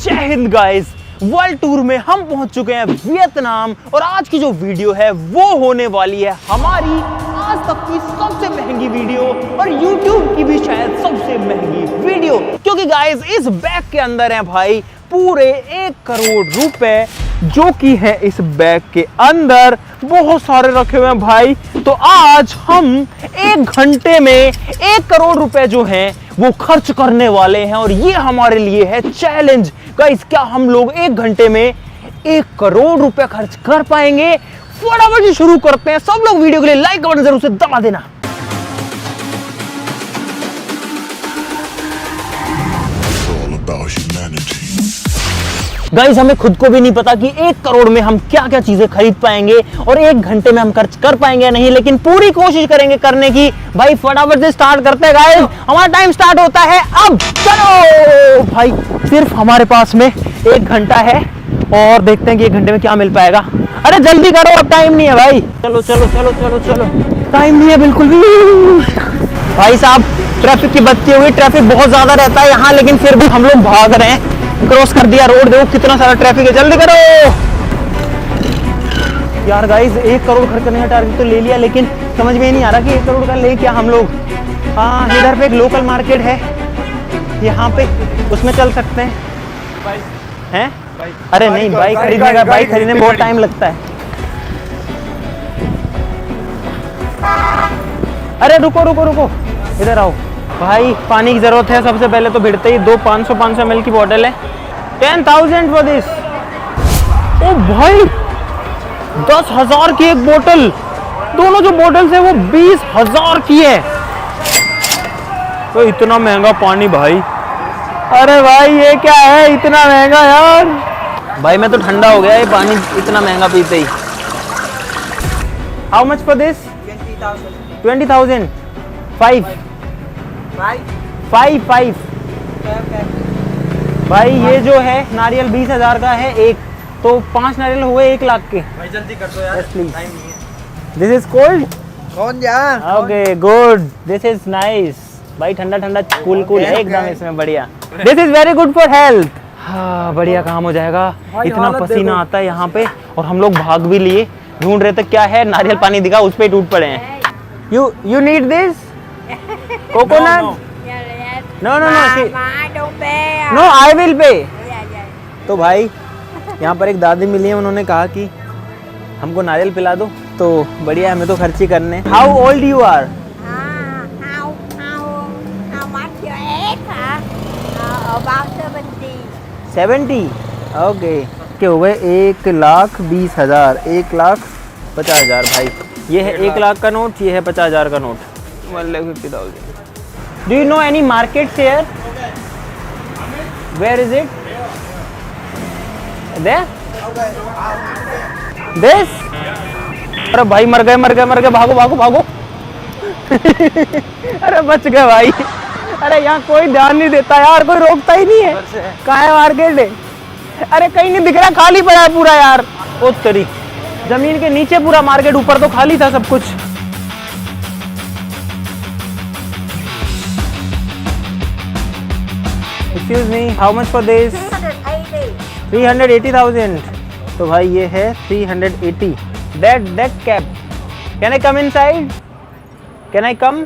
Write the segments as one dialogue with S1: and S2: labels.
S1: जय Hind guys. World tour में हम पहुंच चुके हैं वियतनाम और आज की जो वीडियो है वो होने वाली है हमारी आज तक की सबसे महंगी वीडियो और YouTube की भी शायद सबसे महंगी वीडियो, क्योंकि गाइस इस बैग के अंदर है भाई पूरे 1 करोड़ रुपए, जो कि है इस बैग के अंदर बहुत सारे रखे हुए हैं भाई। तो आज हम 1 घंटे में 1 करोड़ रुपए जो हैं वो खर्च करने वाले हैं और ये हमारे लिए है चैलेंज। गाइस क्या हम लोग 1 घंटे में 1 करोड़ रुपए खर्च कर पाएंगे? फटाफट से शुरू करते हैं। सब लोग वीडियो के लिए लाइक का बटन जरूर से दबा देना। गाइस हमें खुद को भी नहीं पता कि 1 करोड़ में हम क्या क्या चीजें खरीद पाएंगे और 1 घंटे में हम खर्च कर पाएंगे या नहीं, लेकिन पूरी कोशिश करेंगे करने की। भाई फटाफट से स्टार्ट करते हैं गाइस, हमारा टाइम स्टार्ट होता है अब। चलो भाई सिर्फ हमारे पास में 1 घंटा है और देखते हैं कि 1 घंटे में क्या मिल पाएगा। अरे जल्दी करो, अब टाइम नहीं है भाई। चलो चलो चलो चलो चलो, टाइम नहीं है बिल्कुल भी। भाई साहब ट्रैफिक की बत्ती हुई, ट्रैफिक बहुत ज्यादा रहता है यहाँ, लेकिन फिर भी हम लोग भाग रहे हैं। क्रॉस कर दिया रोड, देखो कितना सारा ट्रैफिक है, जल्दी करो यार। गाइस 1 करोड़ खर्च करने का टारगेट तो ले लिया, लेकिन समझ में ही नहीं आ रहा कि 1 करोड़ का ले क्या हम लोग। हाँ इधर पे एक लोकल मार्केट है, यहाँ पे उसमें चल सकते हैं। अरे नहीं बाइक खरीदने का, बाइक खरीदने में बहुत टाइम लगता है। अरे रुको रुको रुको, इधर आओ भाई, पानी की जरूरत है। सबसे पहले तो भिड़ते ही 2 500 ml की बोतल है। 10,000 फॉर दिस। ओ भाई 10,000 की एक बोतल, दोनों जो बोतल है वो 20,000 की है। तो इतना महंगा पानी भाई, अरे भाई ये क्या है इतना महंगा यार। भाई मैं तो ठंडा हो गया ये पानी इतना महंगा पीते ही। How much for this? 20,000। 5 भाई ये जो है नारियल 20,000 का है एक, तो 5 नारियल हुए 1 लाख के। भाई जल्दी कर दो यार, प्लीज। This is cold. कौन यार? Okay good, this is nice. भाई ठंडा ठंडा कूल कूल एकदम इसमें, बढ़िया। This is very good for health. हाँ बढ़िया काम हो जाएगा। इतना पसीना आता है यहाँ पे और हम लोग भाग भी लिए, ढूंढ रहे थे क्या है, नारियल पानी दिखा उस पे टूट पड़े हैं। You need this coconut? No no no no, I will pay. तो भाई यहाँ पर एक दादी मिली है, उन्होंने कहा कि हमको नारियल पिला दो, तो बढ़िया हमें तो खर्ची करने। How old you are? 70। Okay के हो गए 1,20,000, 1,50,000 भाई। ये है 1 लाख का नोट, ये है 50,000 का note. 1,50,000। Do you know any markets here? Where is it? There? This? अरे भाई मर गए, भागो भागो भागो। अरे बच गए भाई। अरे यहाँ कोई ध्यान नहीं देता यार, कोई रोकता ही नहीं है। कहाँ है मार्केट है? अरे कहीं नहीं दिख रहा, खाली पड़ा है पूरा यार। ओ तेरी, जमीन के नीचे पूरा मार्केट, ऊपर तो खाली था सब कुछ। Excuse me, how much for this? 380,000। तो भाई ये है 380। That cap. Can I come inside? Can I come?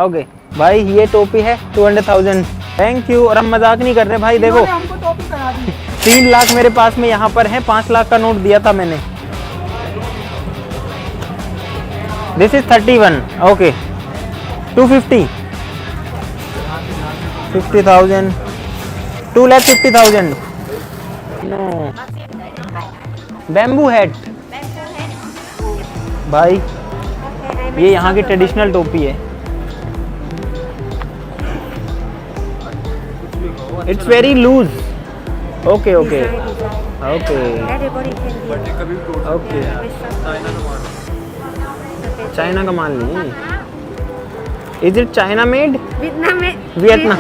S1: Okay. भाई ये टोपी है 200,000। Thank you. और हम मजाक नहीं कर रहे भाई, देखो 3 लाख मेरे पास में यहाँ पर है, 5 लाख का नोट दिया था मैंने। This is 31। Okay. 250। 50,000। 2,50,000। No। Bamboo hat. भाई ये यहाँ की ट्रेडिशनल टोपी है। It's very loose। Okay okay okay okay। China का माल नहीं। Is it China made? Vietnam।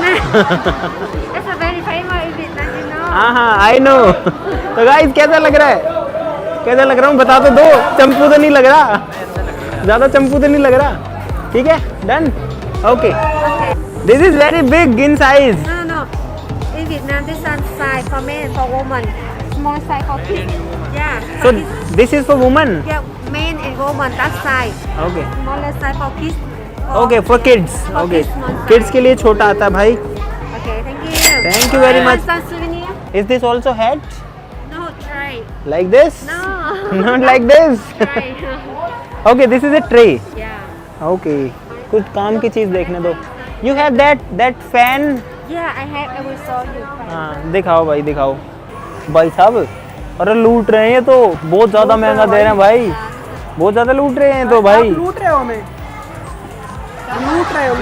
S1: हाँ I know। तो गाइस कैसा लग रहा है? कैसा लग रहा हूँ बता तो दो। चंपू तो नहीं लग रहा, ज्यादा चंपू तो नहीं लग रहा। ठीक है done. Okay this is very big in size.
S2: in Vietnam, this one size for men, for woman. Small size for kids. Yeah.
S1: So
S2: for kids.
S1: this is for women.
S2: Yeah, men and woman that size.
S1: Okay.
S2: Smaller size for kids.
S1: Okay, for kids.
S2: For
S1: Okay.
S2: kids, small size.
S1: Kids के लिए छोटा आता है भाई.
S2: Okay, thank you.
S1: Thank you very much.
S2: Some souvenir?
S1: Is this also hat?
S2: No, try.
S1: Like this?
S2: No.
S1: Not like this.
S2: Try.
S1: Okay, this is a tray.
S2: Yeah.
S1: Okay. कुछ काम की चीज देखने दो. You have that fan?
S2: Yeah, I have. I will show you.
S1: हाँ, दिखाओ भाई दिखाओ. भाई साहब, अरे लूट रहे हैं ये तो. बहुत ज्यादा महंगा दे रहे हैं भाई. बहुत ज्यादा लूट रहे हैं तो भाई.
S3: लूट रहे हो हमें. लूट रहे हो.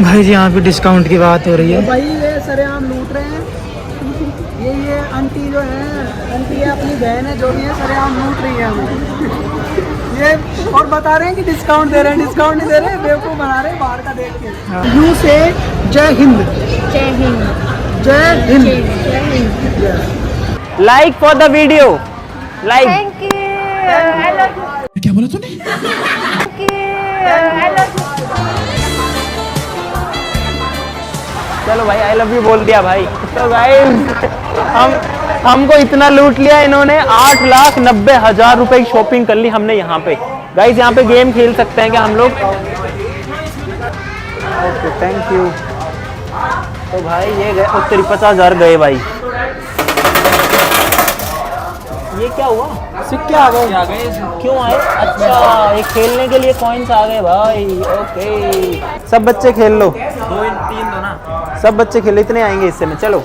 S4: भाई जी यहाँ पे डिस्काउंट की बात हो रही है.
S3: भाई ये सरेआम लूट रहे हैं. ये आंटी जो है, आंटी है अपनी बहन है, जो भी है सरेआम लूट रही है हमें. ये और बता रहे हैं कि डिस्काउंट दे रहे हैं, डिस्काउंट नहीं दे रहे, बेवकूफ़ बना रहे हैं बाहर का देख के. यू से जय हिंद.
S2: Jai Hind.
S3: जय Hind.
S2: Jai Hind.
S1: Like for the video. Like.
S2: Thank you. I love you.
S4: क्या बोला तूने?
S2: Thank you. I love you.
S1: चलो भाई आई लव यू बोल दिया भाई. तो गाइस हमको इतना लूट लिया इन्होंने. 8,90,000 रुपए की शॉपिंग कर ली हमने यहाँ पे. गाइस यहाँ पे गेम खेल सकते हैं क्या हम लोग? Okay thank you. तो भाई ये गए उत्तरी 50,000 गए भाई. ये क्या हुआ?
S3: सिक्के आ गए.
S1: क्यों आए? अच्छा ये खेलने के लिए कॉइन्स आ गए भाई. ओके सब बच्चे खेल लो. 2-3 दो ना. सब बच्चे खेलो, इतने आएंगे इससे में. चलो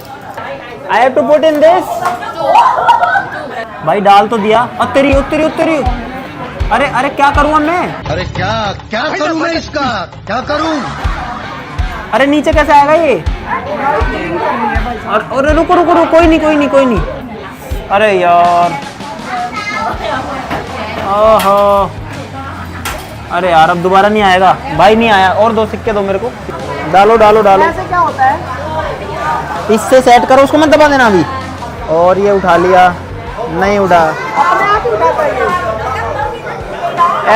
S1: I have to put in this. भाई डाल तो दिया. उत्तरी उत्तरी उत्तरी. अरे अरे क्या करूँ मैं?
S5: अरे क्या क्या करूं मैं इसका? क्या करूं?
S1: अरे नीचे कैसे आएगा ये? और रुको रुको रुको. कोई नहीं कोई नहीं कोई नहीं. अरे यार ओहो. अरे यार अब दोबारा नहीं आएगा भाई. नहीं आया. और 2 सिक्के दो मेरे को. डालो डालो डालो.
S3: ऐसे क्या होता है?
S1: इससे सेट करो, उसको मत दबा देना अभी. और ये उठा लिया. नहीं उठा.
S3: अपने आप ही उठाता है ये.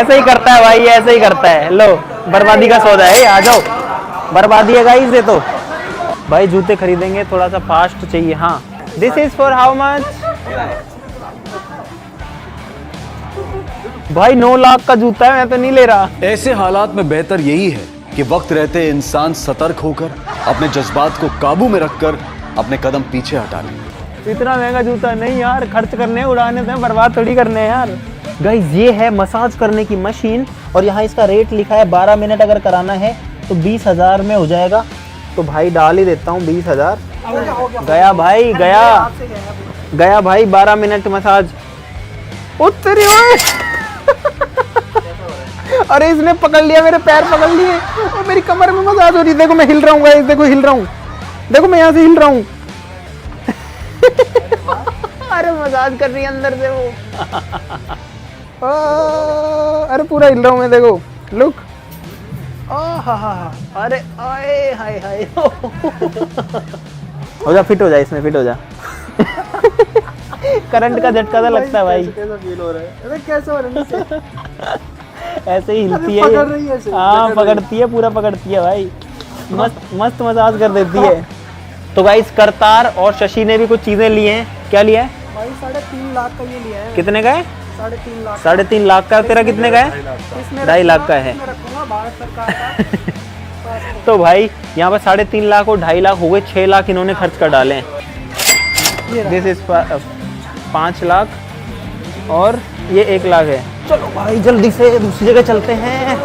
S1: ऐसे ही करता है भाई, ऐसे ही करता है. लो बर्बादी का सौदा है. आ जाओ. बर्बादी है गाइस ये तो. भाई जूते खरीदेंगे, थोड़ा सा फास्ट चाहिए. हाँ this is for how much? भाई 9 लाख का जूता है. मैं तो नहीं ले रहा.
S6: ऐसे हालात में बेहतर यही है कि वक्त रहते इंसान सतर्क होकर अपने जज्बात को काबू में रखकर अपने कदम पीछे हटा ले.
S1: इतना महंगा जूता नहीं यार. खर्च करने उड़ाने से बर्बाद थोड़ी करने हैं यार. गाइस ये है मसाज करने की मशीन और यहाँ इसका रेट लिखा है 12 मिनट अगर कराना है तो 20,000 में हो जाएगा. तो भाई डाल ही देता हूँ 20,000. गया भाई गया. गया भाई 12 मिनट मसाज. उत्तरी हुए. अरे इसने पकड़ लिया, मेरे पैर पकड़ लिए और मेरी कमर में मसाज हो रही. देखो मैं हिल रहा हूँ गाइस. देखो हिल रहा हूँ. देखो मैं यहाँ से हिल रहा हूँ. अरे मसाज कर रही है अंदर से वो. अरे पूरा हिल रहा हूँ मैं. देखो लुक. अरे आए हाय हाय. हो जा फिट हो जा इसमें. फिट हो जा. करंट का झटका तो लगता है भाई.
S3: कैसा फील हो रहा है? अरे कैसे हो रहा है?
S1: ऐसे ही हिलती है.
S3: पकड़ रही है ऐसे.
S1: हाँ पकड़ती है, पूरा पकड़ती है भाई. मस्त मस्त मसाज कर देती है. तो गाइस करतार और शशि ने भी कुछ चीजें ली हैं. क्या लिया है
S3: भाई? 3.5 लाख का ये लिया है.
S1: कितने का है?
S3: 3.5 लाख.
S1: 3.5 लाख का. तेरा कितने का है? 2.5 लाख का है.
S3: मैं रखूंगा भारत सरकार का.
S1: तो भाई यहाँ पर 3.5 लाख और 2.5 लाख हो गए. 6 लाख इन्होंने खर्च कर डाले हैं. दिस इज 5 लाख और ये 1 लाख है. चलो भाई जल्दी से दूसरी जगह चलते हैं.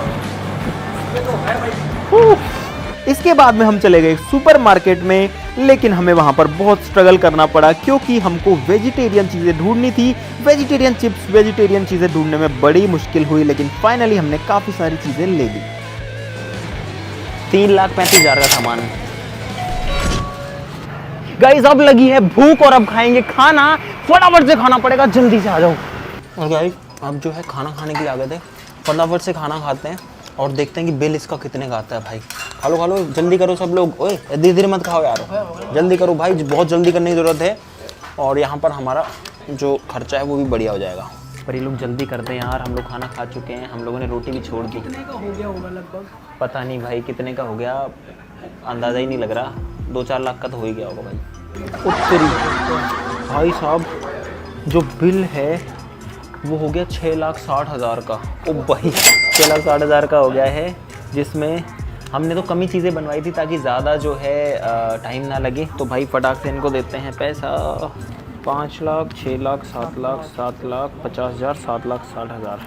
S1: इसके बाद में हम चले गए सुपरमार्केट में, लेकिन हमें वहां पर बहुत स्ट्रगल करना पड़ा क्योंकि हमको वेजिटेरियन चीज़ें ढूंढनी थी. वेजिटेरियन चिप्स, वेजिटेरियन चीज़ें ढूंढने में बड़ी मुश्किल हुई, लेकिन फाइनली हमने काफ़ी सारी चीज़ें ले ली. 3,35,000 का सामान. गाइस अब लगी है भूख और अब खाएंगे खाना. फटाफट से खाना पड़ेगा. जल्दी से आ जाओ. और गाइस अब जो है खाना खाने की आदत है. फटाफट से खाना खाते हैं और देखते हैं कि बिल इसका कितने का आता है. भाई खा लो जल्दी करो सब लोग. ओए धीरे धीरे मत खाओ यार. जल्दी करो भाई, बहुत जल्दी करने की ज़रूरत है. और यहाँ पर हमारा जो खर्चा है वो भी बढ़िया हो जाएगा. पर ये लोग जल्दी करते हैं यार. हम लोग खाना खा चुके हैं. हम लोगों ने रोटी भी छोड़ दी.
S3: कितने का हो गया होगा लगभग?
S1: पता नहीं भाई कितने का हो गया. अंदाज़ा ही नहीं लग रहा, 2-4 लाख का तो हो ही गया होगा भाई। उत्तरी भाई साहब जो बिल है वो हो गया 6,60,000 का। ओ भाई 6,60,000 का हो गया है, जिसमें हमने तो कम ही चीज़ें बनवाई थी ताकि ज़्यादा जो है टाइम ना लगे। तो भाई फटाक से इनको देते हैं पैसा। 5 लाख, 6 लाख, 7 लाख, 7 लाख 50,000, 7 लाख 60,000।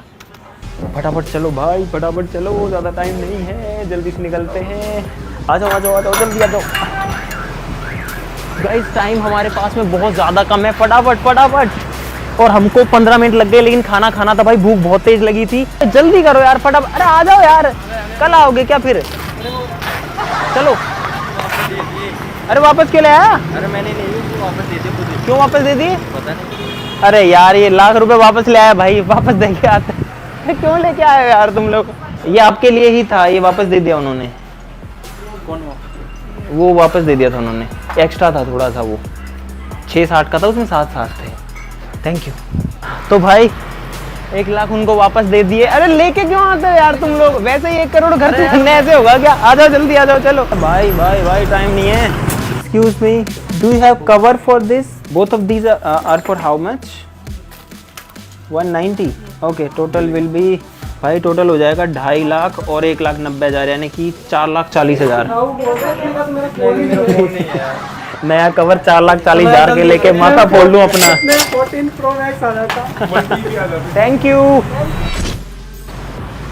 S1: फटाफट चलो भाई, फटाफट चलो, ज़्यादा टाइम नहीं है, जल्दी से निकलते हैं। आ जाओ आ जाओ आ जाओ, जल्दी आ जाओ गाइस, टाइम हमारे पास में बहुत ज़्यादा कम है, फटाफट फटाफट। और हमको 15 मिनट लग गए, लेकिन खाना खाना था भाई, भूख बहुत तेज लगी थी। जल्दी करो यार फटाफट, अरे आ जाओ यार, कल आओगे क्या फिर? चलो। अरे वापस क्यों ले आया? अरे मैंने नहीं, वापस दे दिए। क्यों वापस दे दिए? पता नहीं। अरे यार ये लाख रुपए वापस ले आया भाई, वापस दे के आते। क्यों लेके आए यार तुम लोग? ये आपके लिए ही था, ये वापस दे दिया उन्होंने। कौन? वो वापस दे दिया था उन्होंने, एक्स्ट्रा था थोड़ा सा, वो 6,60 का था, उसमें 7 थे। Thank you. तो भाई 1 लाख उनको वापस दे दिए। अरे लेके क्यों आते हो यार तुम लोग? वैसे ही 1 करोड़ घर से बनने ऐसे होगा क्या? आ जाओ जल्दी आ जाओ, चलो भाई भाई भाई, टाइम नहीं है। Excuse me, do you have cover for this? Both of these are for how much? 190। Okay, total will be, भाई टोटल हो जाएगा 2.5 लाख और 1,90,000, यानी कि 4,40,000। नया कवर 4,40,000 के लेके माथा फोड़ लूं अपना।
S3: 14 Pro Max आ जाता।
S1: Thank you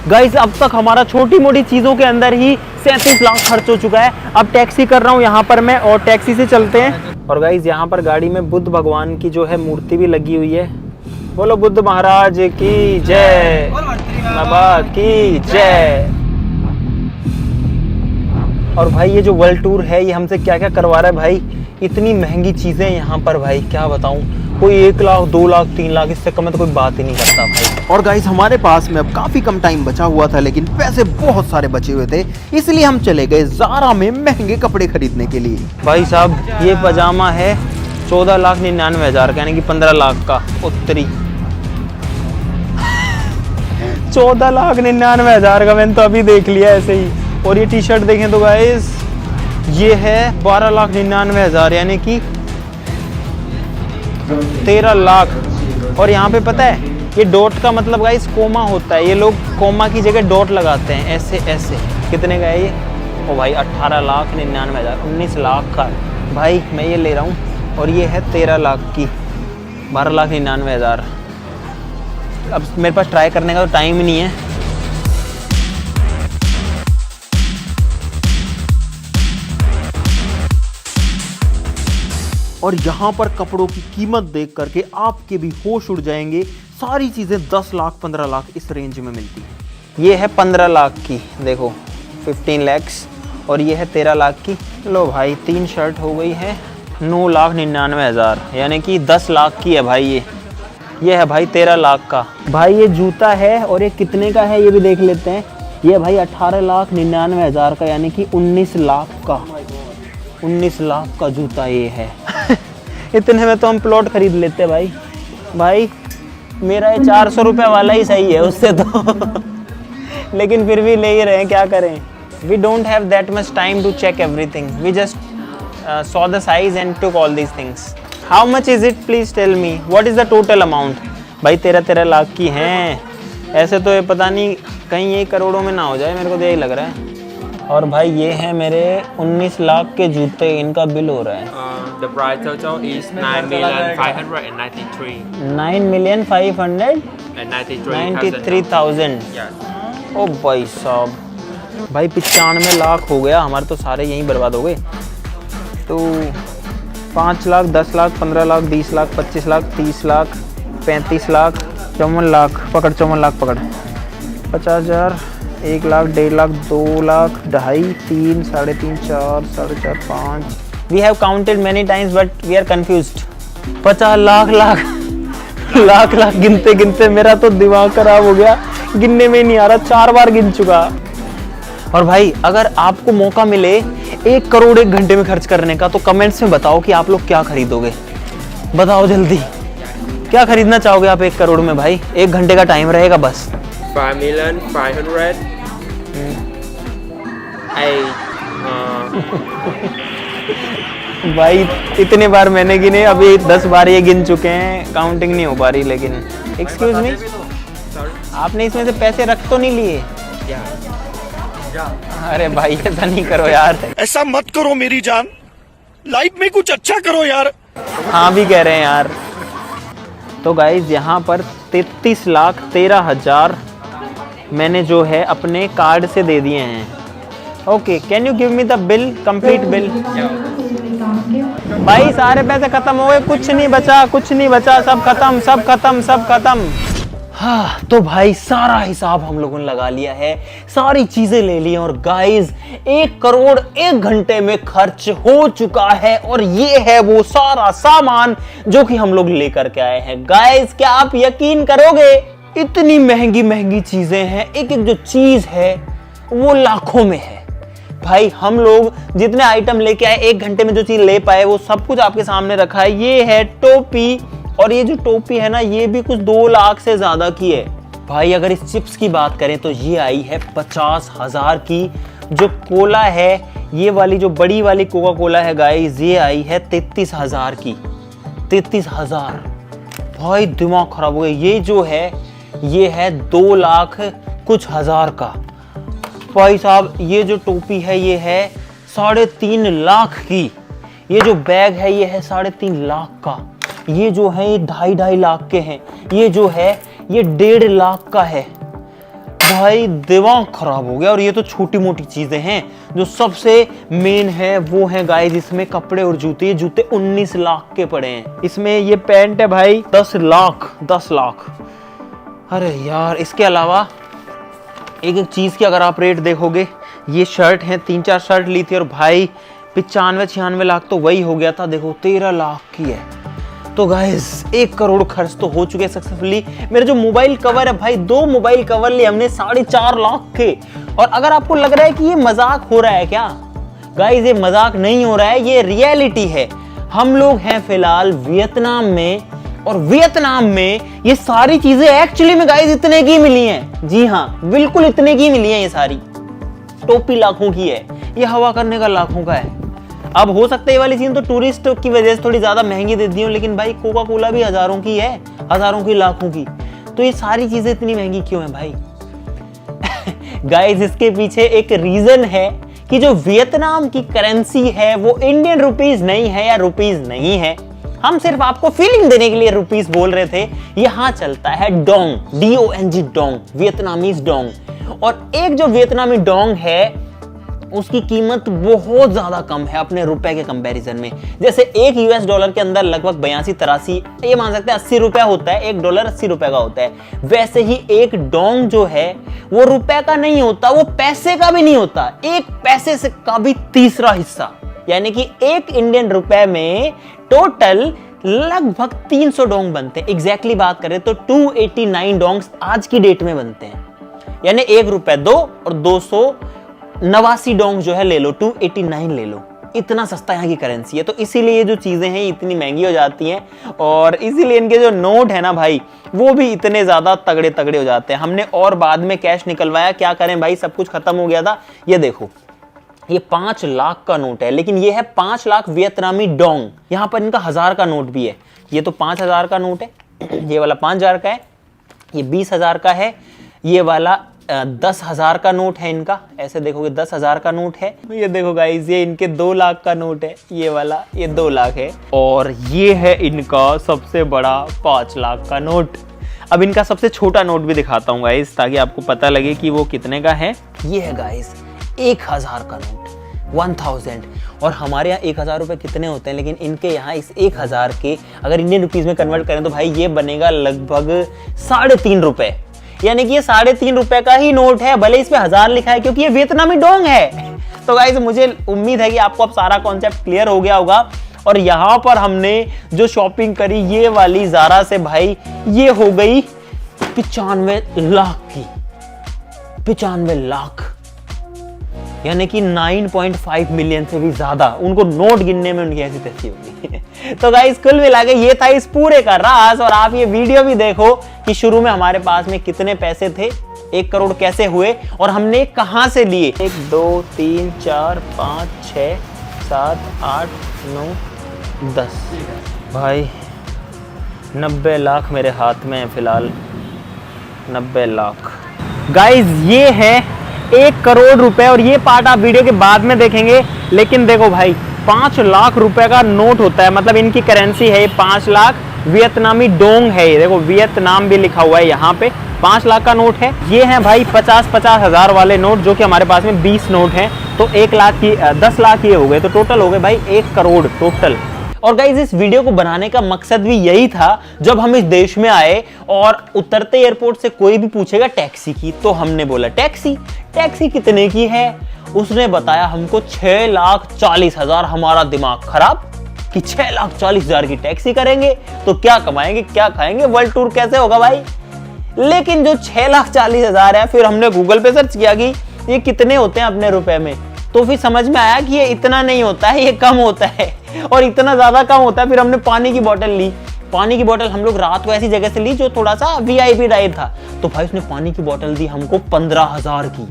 S1: guys. अब तक हमारा छोटी मोटी चीजों के अंदर ही 37 लाख खर्च हो चुका है। अब टैक्सी कर रहा हूँ यहाँ पर मैं, और टैक्सी से चलते हैं। और गाइस यहाँ पर गाड़ी में बुद्ध भगवान की जो है मूर्ति भी लगी हुई है। बोलो बुद्ध महाराज की जय, बाबा की जय। और भाई ये जो वर्ल्ड टूर है ये हमसे क्या क्या करवा रहा है भाई, इतनी महंगी चीज़ें यहाँ पर भाई, क्या बताऊँ। कोई 1 लाख, 2 लाख, 3 लाख, इससे कम तो कोई बात ही नहीं करता भाई।
S7: और गाइस हमारे पास में अब काफी कम टाइम बचा हुआ था, लेकिन पैसे बहुत सारे बचे हुए थे, इसलिए हम चले गए ज़ारा में महंगे कपड़े खरीदने के लिए।
S1: भाई साहब ये पजामा है 14,99,000 का, यानी कि 15 लाख का। उत्तरी 14,99,000 का, मैंने तो अभी देख लिया ऐसे ही। और ये टी शर्ट देखें तो गाइस ये है 12,99,000, यानी कि 13 लाख। और यहाँ पे पता है ये डॉट का मतलब गाइस कोमा होता है, ये लोग कोमा की जगह डॉट लगाते हैं ऐसे ऐसे। कितने का है ये? ओ भाई 18,99,000, 19 लाख का भाई मैं ये ले रहा हूँ। और ये है 13 लाख की, 12,99,000। अब मेरे पास ट्राई करने का तो टाइम ही नहीं है।
S7: और यहाँ पर कपड़ों की कीमत देख करके आपके भी होश उड़ जाएंगे। सारी चीजें 10 लाख 15 लाख इस रेंज में मिलती हैं।
S1: ये है 15 लाख की, देखो 15 लैक्स। और ये है 13 लाख की। लो भाई 3 शर्ट हो गई है 9,99,000, यानी कि 10 लाख की है भाई। ये है भाई 13 लाख का। भाई ये जूता है, और ये कितने का है ये भी देख लेते हैं। ये भाई 18,99,000 का, यानी कि 19 लाख का। 19 लाख का जूता ये है। इतने में तो हम प्लॉट खरीद लेते भाई। भाई मेरा ये 400 रुपये वाला ही सही है उससे तो। लेकिन फिर भी ले ही रहे हैं, क्या करें। We don't have that much time to check everything, we just saw the size and took all these things. How much is it? Please tell me. What is the total amount? भाई 13 लाख की हैं। ऐसे तो ये पता नहीं कहीं 1 करोड़ों में ना हो जाए, मेरे को तो यही लग रहा है। और भाई ये है मेरे 19 लाख के जूते, इनका बिल हो रहा है।
S8: The price total is 9,593,000.
S1: 9,593,000.
S8: Yes.
S1: ओ भाई साहब, भाई 95 लाख हो गया हमारे तो, सारे यहीं बर्बाद हो गए। तो 5 लाख, 10 लाख, 15 लाख, 20 लाख, 25 लाख, 30 लाख, 35 लाख, 54 लाख पकड़, 54 लाख पकड़, 50,000, 1 lakh, 1.5 lakh, 2 lakh, 2.5, 3, 3.5, 4, 4.5, 5। We have counted many times but we are confused. 50 lakh lakh lakh गिनते गिनते मेरा तो दिमाग खराब हो गया, गिनने में नहीं आ रहा, 4 बार गिन चुका। और भाई अगर आपको मौका मिले 1 करोड़ 1 घंटे में खर्च करने का, तो कमेंट्स में बताओ कि आप लोग क्या खरीदोगे। बताओ जल्दी, क्या खरीदना चाहोगे आप 1 करोड़ में भाई? 1 घंटे का टाइम रहेगा बस।
S8: 5,500,000.
S1: भाई इतने बार मैंने गिने, अभी 10 बार ये गिन चुके हैं, काउंटिंग नहीं हो पा रही। लेकिन एक्सक्यूज मी, आपने इसमें से पैसे रख तो नहीं लिए? अरे भाई ऐसा नहीं करो यार,
S5: ऐसा मत करो मेरी जान, लाइफ में कुछ अच्छा करो यार।
S1: हाँ भी कह रहे हैं यार। तो गाइज यहाँ पर 33,13,000 मैंने जो है अपने कार्ड से दे दिए हैं। Okay, can you give me the bill, complete bill? भाई सारे पैसे खत्म हो गए, कुछ नहीं बचा, कुछ नहीं बचा, सब खत्म, सब खत्म, सब खत्म। हाँ तो भाई सारा हिसाब हम लोगों ने लगा लिया है, सारी चीजें ले ली और गाइज 1 करोड़ 1 घंटे में खर्च हो चुका है। और ये है वो सारा सामान जो कि हम लोग लेकर के आए हैं। गाइज क्या आप यकीन करोगे, इतनी महंगी महंगी चीजें हैं, एक एक जो चीज है वो लाखों में है। भाई हम लोग जितने आइटम लेके आए, 1 घंटे में जो चीज ले पाए वो सब कुछ आपके सामने रखा है। ये है टोपी, और ये जो टोपी है ना ये भी कुछ 2 लाख से ज्यादा की है। भाई अगर इस चिप्स की बात करें तो ये आई है 50,000 की। जो कोला है, ये वाली जो बड़ी वाली कोका कोला है गाइस, ये आई है 33,000 की। 33,000, भाई दिमाग खराब हो गया। ये जो है ये है 2 लाख कुछ हजार का। भाई साहब ये जो टोपी है ये है 3.5 लाख की। ये जो बैग है ये है 3.5 लाख का। ये जो है ये 2.5 लाख के हैं। ये जो है ये 1.5 लाख का है। भाई दिमाग खराब हो गया। और ये तो छोटी मोटी चीजें हैं, जो सबसे मेन है वो है गाइस इसमें कपड़े और जूते। ये जूते 19 लाख के पड़े हैं। इसमें ये पैंट है भाई 10 लाख। अरे यार इसके अलावा एक एक चीज की अगर आप रेट देखोगे, ये शर्ट है 3-4 शर्ट ली थी और भाई 95-96 लाख तो वही हो गया था। देखो 13 लाख की है। तो गाइस 1 करोड़ खर्च तो हो चुके सक्सेसफुली। मेरे जो मोबाइल कवर है भाई, 2 मोबाइल कवर लिए हमने 4.5 लाख के। और अगर आपको लग रहा है कि ये मजाक हो रहा है क्या, गाइस ये मजाक नहीं हो रहा है, ये रियलिटी है। हम लोग हैं फिलहाल वियतनाम में, और वियतनाम में ये सारी चीजें एक्चुअली में गाइस इतने की मिली हैं। जी हाँ बिल्कुल इतने की मिली हैं। ये सारी टोपी लाखों की है, ये हवा करने का लाखों का है। अब हो सकता है ये वाली चीज तो टूरिस्ट की वजह से थोड़ी ज्यादा महंगी दे दी हो, लेकिन भाई कोका कोला भी हजारों की है, हजारों की लाखों की। तो ये सारी चीजें इतनी महंगी क्यों है भाई? गाइस इसके पीछे एक रीजन है कि जो वियतनाम की करेंसी है वो इंडियन रुपीस नहीं है या रुपीस नहीं है। हम सिर्फ आपको फीलिंग देने के लिए रुपीस बोल रहे थे। यहाँ चलता है Dong, DONG Dong, Vietnamese Dong. और एक जो वियतनामी डोंग है उसकी कीमत बहुत ज्यादा कम है अपने रुपए के कंपैरिजन में। जैसे एक US डॉलर के अंदर लगभग 82-83, ये मान सकते हैं 80 रुपए होता है। 1 डॉलर 80 रुपए का होता है। वैसे ही एक डोंग जो है वो रुपए का नहीं होता, वो पैसे का भी नहीं होता, 1 पैसे से का भी 3रा हिस्सा। यानी कि 1 इंडियन रुपए में टोटल लगभग 300 डोंग बनते हैं। एग्जैक्टली बात करें तो 289 डोंग्स आज की डेट में बनते हैं। यानी 1 रुपए 2 और 289 डोंग जो है ले लो, 289 ले लो। इतना सस्ता यहाँ की करेंसी है। तो इसीलिए जो चीजें हैं इतनी महंगी हो जाती हैं, और इसीलिए इनके जो नोट है ना भाई वो भी इतने ज्यादा तगड़े तगड़े हो जाते हैं। हमने और बाद में कैश निकलवाया, क्या करें भाई, सब कुछ खत्म हो गया था। ये देखो ये 5 लाख का नोट है, लेकिन ये है 5 लाख वियतनामी डोंग। यहाँ पर इनका 1000 का नोट भी है। ये तो 5000 का नोट है, ये वाला 5000 का है, ये 20,000 का है, ये वाला 10,000 का नोट है इनका। ऐसे देखोगे 10,000 का नोट है। ये देखो गाइस ये इनके 2 लाख का नोट है, ये वाला ये 2 लाख है। और ये है इनका सबसे बड़ा 5 लाख का नोट। अब इनका सबसे छोटा नोट भी दिखाता हूँ गाइस, ताकि आपको पता लगे कि वो कितने का है। ये है गाइस 1000 का नोट, 1000। और हमारे यहाँ 1000 रुपए कितने होते हैं, लेकिन इनके यहाँ इस 1000 के अगर इंडियन रुपीज में कन्वर्ट करें तो भाई ये बनेगा लगभग 3.5 रुपए। यानी कि ये 3.5 रुपए का ही नोट है, भले इस पे 1000 लिखा है, क्योंकि ये वियतनामी डोंग है। तो गाइस मुझे उम्मीद है कि आपको अब सारा कॉन्सेप्ट क्लियर हो गया होगा। और यहाँ पर हमने जो शॉपिंग करी ये वाली ज़ारा से भाई, ये हो गई 95 लाख की। 95 लाख यानी कि 9.5 मिलियन से भी ज्यादा। उनको नोट गिनने में उनकी ऐसी तैसी होगी। तो गाइस कुल मिला के ये था इस पूरे का राज। और आप ये वीडियो भी देखो कि शुरू में हमारे पास में कितने पैसे थे 1 करोड़ कैसे हुए और हमने कहां से लिए। 1 2 3 4 5 6 7 8 9 10 भाई 90 लाख मेरे हाथ में है फिलहाल। 90 लाख गाइज, ये है 1 करोड़ रुपए और ये पार्ट आप वीडियो के बाद में देखेंगे। लेकिन देखो भाई 5 लाख रुपए का नोट होता है, मतलब इनकी करेंसी है ये 5 लाख वियतनामी डोंग है। ये देखो वियतनाम भी लिखा हुआ है यहाँ पे। 5 लाख का नोट है। ये है भाई 50-50 हजार वाले नोट जो कि हमारे पास में 20 नोट हैं। तो 1 लाख की 10 लाख ये हो गए, तो टोटल हो गए भाई 1 करोड़ टोटल। और गाइज इस वीडियो को बनाने का मकसद भी यही था, जब हम इस देश में आए और उतरते एयरपोर्ट से कोई भी पूछेगा टैक्सी की, तो हमने बोला टैक्सी कितने की है। उसने बताया हमको 6,40,000। हमारा दिमाग खराब कि 6,40,000 की टैक्सी करेंगे तो क्या कमाएंगे क्या खाएंगे, वर्ल्ड टूर कैसे होगा भाई। लेकिन जो 6,40,000 है, फिर हमने गूगल पे सर्च किया कि ये कितने होते हैं अपने रुपए में, तो फिर समझ में आया कि ये इतना नहीं होता है, ये कम होता है और इतना ज्यादा कम होता है। फिर हमने पानी की बोतल ली। पानी की बोतल हम लोग रात को ऐसी जगह से ली जो थोड़ा सा VIP टाइप था। तो भाई उसने पानी की बोतल दी हमको 15,000 की।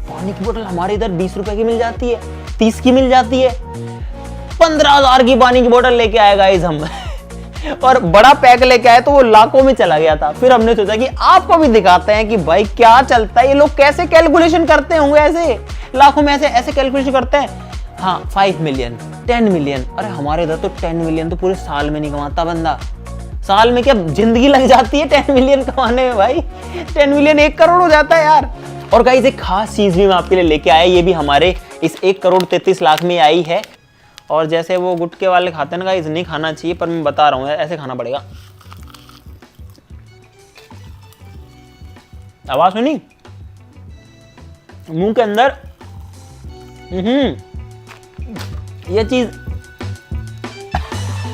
S1: पानी की बोतल हमारे इधर 20 रुपए की मिल जाती है, 30 की मिल जाती है। 15,000 की पानी की बोतल लेके आए गाइस हम और बड़ा पैक लेके आए तो वो लाखों में चला गया था। फिर हमने सोचा कि आपको भी दिखाते हैं कि भाई क्या चलता है, ये लोग कैसे कैलकुलेशन करते होंगे, ऐसे लाखों में ऐसे कैलकुलेशन करते हैं। हाँ 5 मिलियन 10 मिलियन, अरे हमारे इधर तो 10 मिलियन तो पूरे साल में नहीं कमाता बंदा। साल में क्या जिंदगी लग जाती है 10 मिलियन कमाने में भाई। 10 मिलियन 1 करोड़ हो जाता है यार। और गाइस एक खास चीज भी मैं आपके लिए लेके आया, ये भी हमारे इस 1 करोड़ 33 लाख में आई है। और जैसे वो गुटके वाले खाते हैं ना गाइस, नहीं खाना चाहिए, पर मैं बता रहा हूँ ऐसे खाना पड़ेगा। आवाज सुनी मुंह के अंदर। ये चीज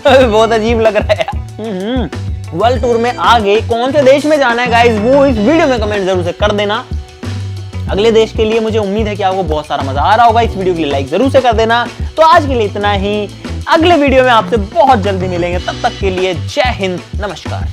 S1: बहुत अजीब लग रहा है। वर्ल्ड टूर में आगे कौन से देश में जाना है गाइस, वो इस वीडियो में कमेंट जरूर से कर देना। अगले देश के लिए मुझे उम्मीद है कि आपको बहुत सारा मजा आ रहा होगा। इस वीडियो के लिए लाइक जरूर से कर देना। तो आज के लिए इतना ही, अगले वीडियो में आपसे बहुत जल्दी मिलेंगे। तब तक के लिए जय हिंद, नमस्कार।